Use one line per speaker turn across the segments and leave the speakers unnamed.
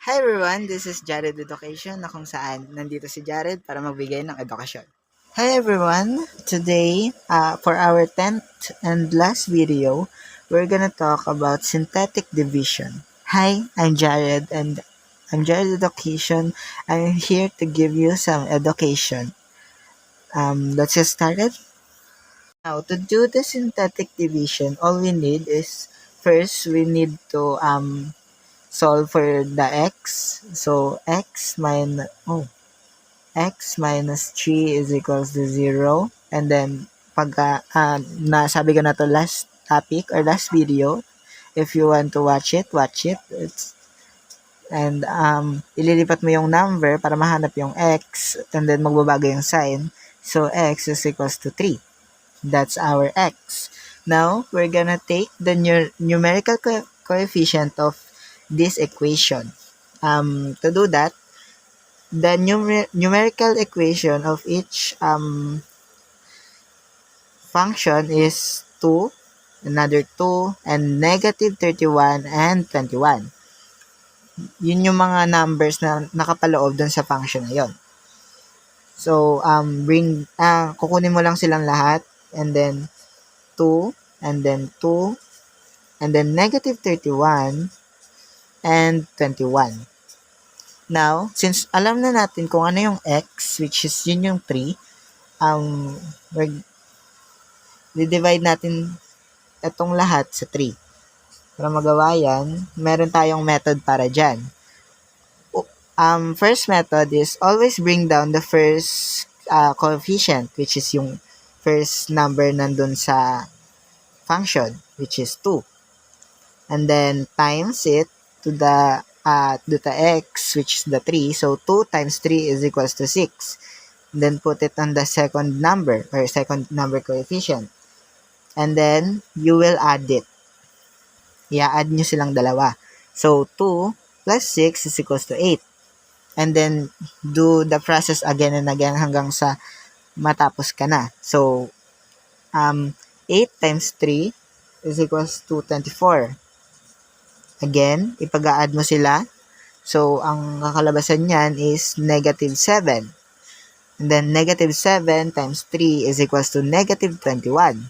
Hi everyone, this is Jared Education na kung saan nandito si Jared para magbigay ng edukasyon. Hi everyone, today for our 10th and last video, we're gonna talk about synthetic division. Hi, I'm Jared and I'm Jared Education. I'm here to give you some education. Let's get started. Now, to do the synthetic division, all we need is first we need to solve for the x. So x minus 3 is equals to 0. And then pag nasabi ko na to last topic or last video, if you want to watch it. And ililipat mo yung number para mahanap yung x and then magbabago yung sign. So x is equals to 3. That's our x. Now, we're gonna take the numerical coefficient of this equation. To do that, the numerical equation of each function is 2, another 2, and negative 31 and 21. Yun yung mga numbers na nakapaloob dun sa function na yon. So, kukunin mo lang silang lahat, and then 2, and then 2, and then negative 31, and 21. Now, since alam na natin kung ano yung x, which is yun yung 3, divide natin itong lahat sa 3. Para magawa yan, meron tayong method para dyan. First method is always bring down the first coefficient, which is yung first number nandun sa function, which is 2. And then times it to the x, which is the 3. So 2 times 3 is equals to 6. Then put it on the second number or second number coefficient. And then you will add it. I-add nyo silang dalawa. So 2 plus 6 is equals to 8. And then do the process again and again hanggang sa matapos ka na. So 8 times 3 is equals to 24. Again, ipag-a-add mo sila. So, ang kakalabasan niyan is negative 7. And then, negative 7 times 3 is equals to negative 21.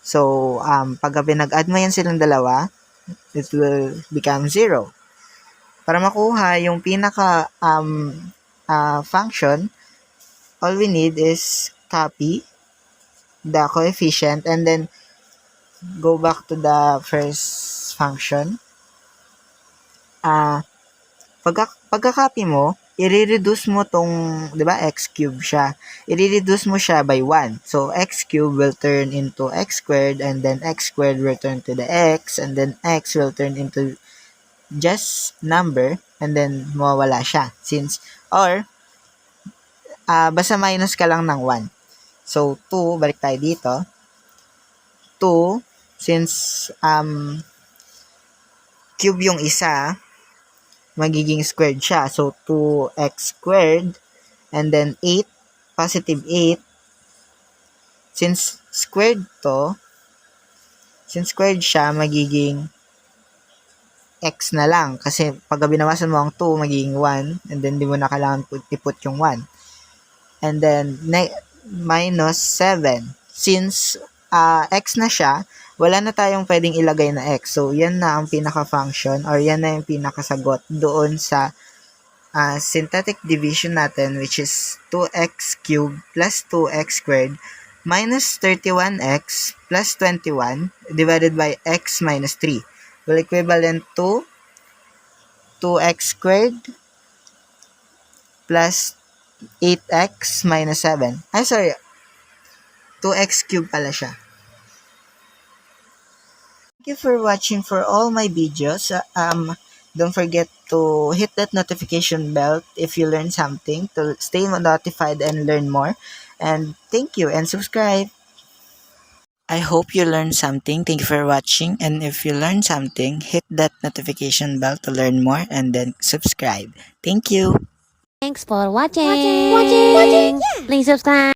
So, pagka pinag-add mo yan silang dalawa, it will become 0. Para makuha yung pinaka function, all we need is copy the coefficient and then go back to the first function. Pagka-copy mo, i-reduce mo tong, di ba, x cube siya. I-reduce mo siya by 1. So, x cube will turn into x squared and then x squared will turn to the x and then x will turn into just number and then mawawala siya. Basta minus ka lang ng 1. So, 2, balik tayo dito. 2, since cube yung isa, magiging squared siya. So, 2x squared, and then 8, positive 8. Since squared siya, magiging x na lang. Kasi, pag binawasan mo ang 2, magiging 1, and then di mo na kailangan i-put yung 1. And then, minus 7. Since x na siya, wala na tayong pwedeng ilagay na x. So, yan na ang pinaka-function or yan na yung pinakasagot doon sa synthetic division natin, which is 2x cubed plus 2x squared minus 31x plus 21 divided by x minus 3 will equivalent to 2x squared plus 8x minus 7. 2x cubed pala siya. Thank you for watching for all my videos. Don't forget to hit that notification bell if you learn something to stay notified and learn more. And thank you and subscribe. I hope you learned something. Thank you for watching. And if you learned something, hit that notification bell to learn more and then subscribe. Thank you.
Thanks for watching. Yeah. Please subscribe.